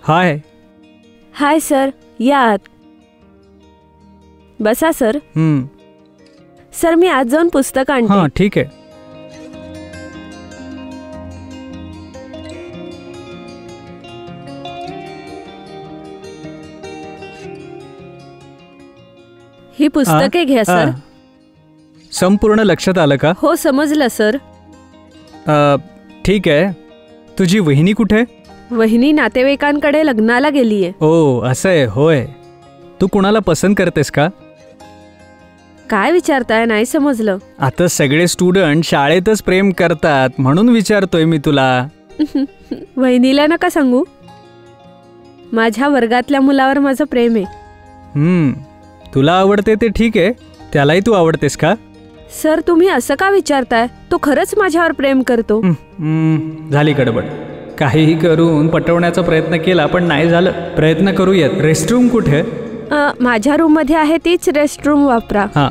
हाय. Hi sir, या आत. बसा सर. सर मी आज जाऊन पुस्तक आणते. हां ठीक आहे. ही पुस्तके घ्या सर. संपूर्ण लक्षात आलं का? हो समजलं सर. ठीक आहे. तुझी वहिनी कुठे? वहिनी नातेवाईकांकडे लग्नाला गेलीये. ओ असं आहे होय. तू कुणाला पसंत करतेस का? काय विचारताय, नाही समजलं. आता सगळे स्टुडंट शाळेतच प्रेम करतात म्हणून विचारतोय मी तुला. वहिनीला नका सांगू. माझ्या वर्गातल्या मुलावर माझं प्रेम आहे. तुला आवडते ते ठीक आहे. त्यालाही तू आवडतेस का? सर तुम्ही असं का विचारताय? तो खरंच माझ्यावर प्रेम करतो. झाली गडबड. काहीही करून पटवण्याचा प्रयत्न केला पण नाही झालं. प्रयत्न करूयात. रेस्टरूम कुठे? माझ्या रूम मध्ये आहे, तीच रेस्टरूम वापरा. हां.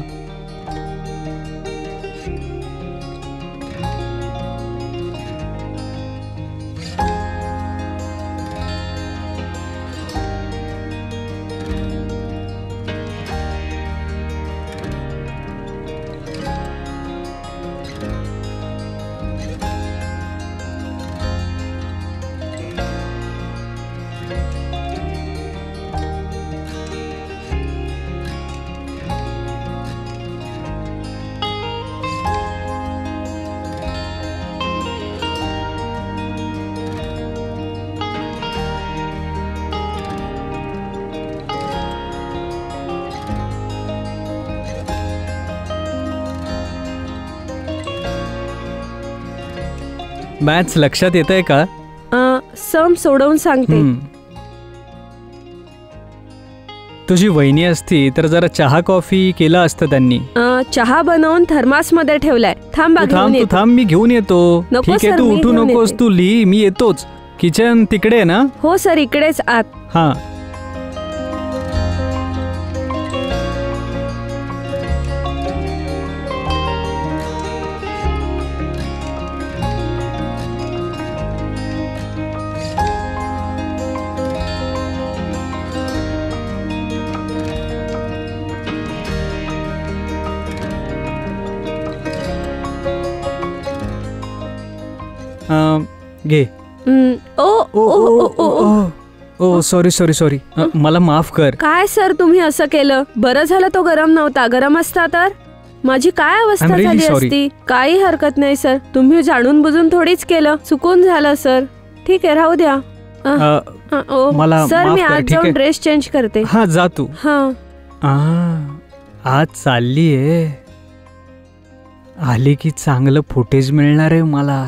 मॅथ्स लक्षात येतंय का? सम सोडवून सांगते. तुझी वहिनी असती तर जरा चहा कॉफी केलं असतं त्यांनी. चहा बनवून थर्मास मध्ये ठेवलाय. थांब मी घेऊन येतो. ठीक आहे, तू उठू नकोस, तू लिही, मी येतोच. किचन तिकडे आहे ना? हो सर, इकडेच आत. हां. घे. ओ सॉरी. मला माफ कर. काय सर तुम्ही असं केलं? बरं झालं तो गरम नव्हता. गरम असता तर माझी काय अवस्था झाली असती. काही हरकत नाही सर, तुम्ही जाणून बुजून थोडीच केलं. चुकून झालं सर. ठीक आहे, राहू द्या. सर मी आज जाऊन ड्रेस चेंज करते. हा जा तू. हां. आज चालली आहे. आली की चांगलं फुटेज मिळणार आहे मला.